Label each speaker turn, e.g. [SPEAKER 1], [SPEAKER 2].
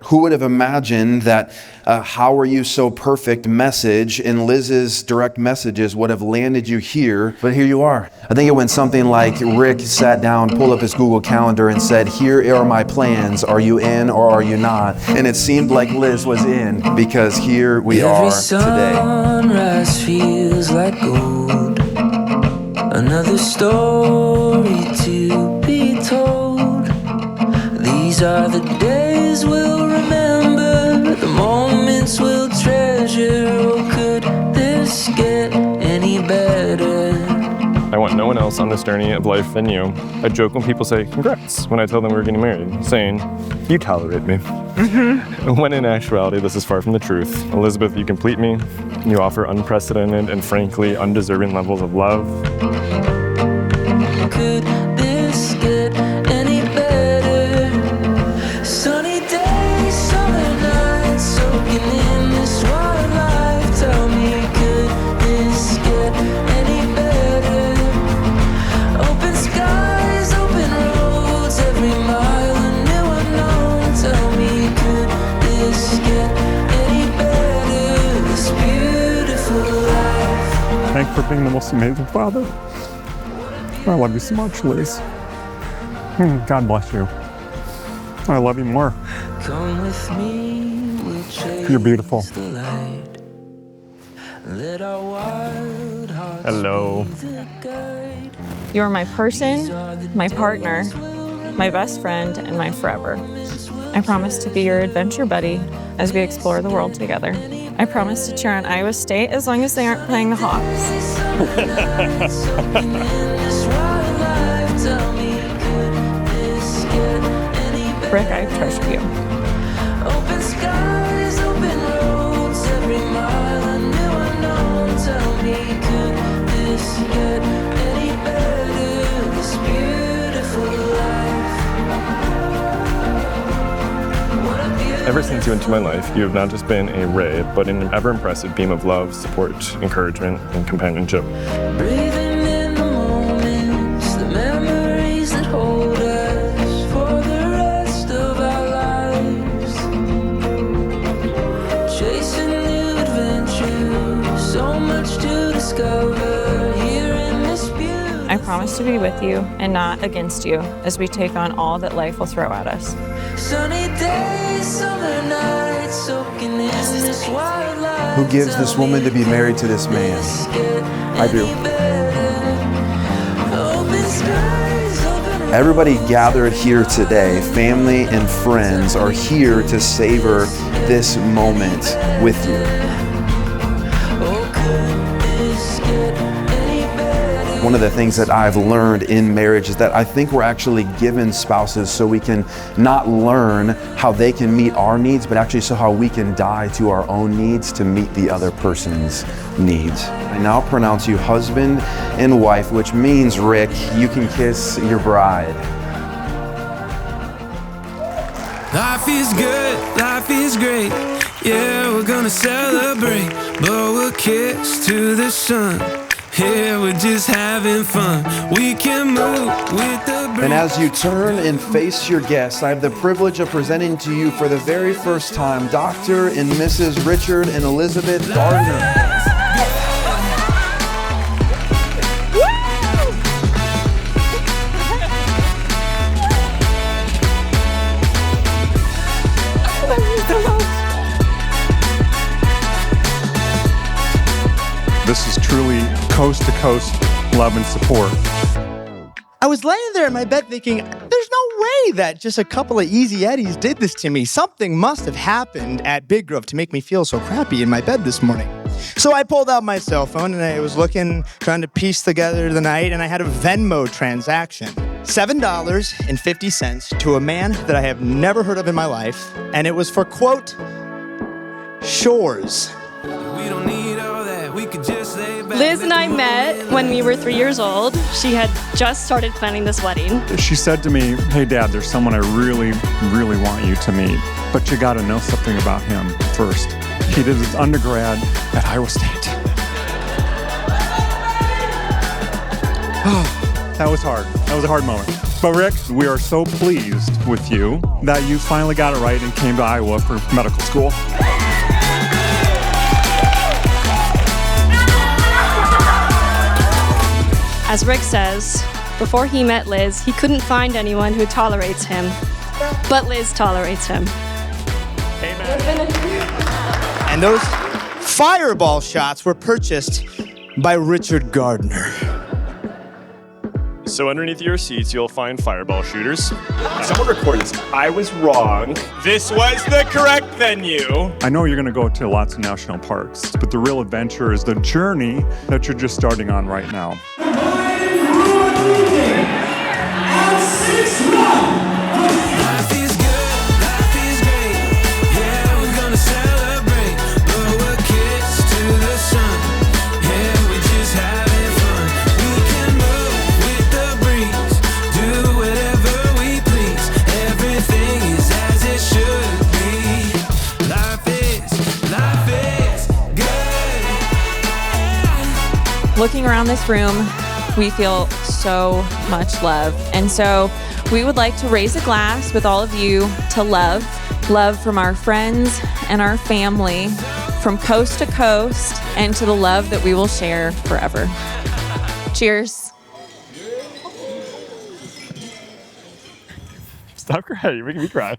[SPEAKER 1] Who would have imagined that "How are you so perfect" message in Liz's direct messages would have landed you here, but here you are. I think it went something like Rick sat down, pulled up his Google Calendar and said, "Here are my plans. Are you in or are you not?" And it seemed like Liz was in, because here we are today.
[SPEAKER 2] Sunrise feels like gold. Another story to be told. These are the days we'll remember, the moments we'll treasure. Oh, could this get any better?
[SPEAKER 3] I want no one else on this journey of life than you. I joke when people say congrats when I tell them we're getting married, saying, you tolerate me. When in actuality, this is far from the truth. Elizabeth, you complete me. You offer unprecedented and frankly undeserving levels of love.
[SPEAKER 2] Could this get any better? Sunny days, summer nights, soaking in this wildlife. Tell me, could this get any better? Open skies, open roads, every mile a new unknown. Tell me, could this get any better? This beautiful life.
[SPEAKER 4] Thanks for being the most amazing father. I love you so much, Liz. God bless you. I love you more.
[SPEAKER 2] Come with me, we'll chase
[SPEAKER 4] You're beautiful.
[SPEAKER 2] the light. Let our wild hearts
[SPEAKER 3] Hello.
[SPEAKER 2] be the guide.
[SPEAKER 5] You're my person, my partner, my best friend, and my forever. I promise to be your adventure buddy as we explore the world together. I promise to cheer on Iowa State as long as they aren't playing the Hawks. Rick, I treasure you.
[SPEAKER 2] Open skies, open roads, every mile a new unknown. Tell me, could this get any better? This beautiful life. What a beautiful.
[SPEAKER 3] Ever since you entered my life, you have not just been a ray, but an ever-impressive beam of love, support, encouragement, and companionship.
[SPEAKER 2] Breathing in the moments, the memories that hold us for the rest of our lives. Chasing new adventures, so much to discover here in this beautiful.
[SPEAKER 5] I promise to be with you and not against you as we take on all that life will throw at us.
[SPEAKER 2] Sunny days, summer nights, soaking in this wildlife.
[SPEAKER 1] Who gives this woman to be married to this man? I do. Everybody gathered here today, family and friends, are here to savor this moment with you. One of the things that I've learned in marriage is that I think we're actually given spouses so we can not learn how they can meet our needs, but actually so how we can die to our own needs to meet the other person's needs. I now pronounce you husband and wife, which means, Rick, you can kiss your bride.
[SPEAKER 2] Life is good, life is great. Yeah, we're gonna celebrate, blow a kiss to the sun. Yeah, we're just having fun. We can move with the breeze.
[SPEAKER 1] And as you turn and face your guests, I have the privilege of presenting to you for the very first time Dr. and Mrs. Richard and Elizabeth Gardner.
[SPEAKER 4] This is truly coast-to-coast love and support.
[SPEAKER 6] I was laying there in my bed thinking, there's no way that just a couple of Easy Eddies did this to me. Something must have happened at Big Grove to make me feel so crappy in my bed this morning. So I pulled out my cell phone and I was looking, trying to piece together the night, and I had a Venmo transaction. $7.50 to a man that I have never heard of in my life, and it was for, quote, shores.
[SPEAKER 2] We don't need all that. We could just lay back.
[SPEAKER 7] Liz and I met when we were 3 years old. She had just started planning this wedding.
[SPEAKER 4] She said to me, hey, Dad, there's someone I really, really want you to meet, but you got to know something about him first. He did his undergrad at Iowa State. That was hard. That was a hard moment. But Rick, we are so pleased with you that you finally got it right and came to Iowa for medical school.
[SPEAKER 7] As Rick says, before he met Liz, he couldn't find anyone who tolerates him. But Liz tolerates him.
[SPEAKER 6] And those fireball shots were purchased by Richard Gardner.
[SPEAKER 3] So underneath your seats, you'll find fireball shooters. Someone record this. I was wrong. This was the correct venue.
[SPEAKER 4] I know you're going to go to lots of national parks, but the real adventure is the journey that you're just starting on right now.
[SPEAKER 2] Life is good, life is great. Yeah, we're gonna celebrate. Blow a kiss to the sun. Yeah, we're just having fun. We can move with the breeze, do whatever we please. Everything is as it should be. Life is good.
[SPEAKER 5] Looking around this room, we feel so much love. And so we would like to raise a glass with all of you to love. Love from our friends and our family, from coast to coast, and to the love that we will share forever. Cheers.
[SPEAKER 3] Stop crying. You're making me cry.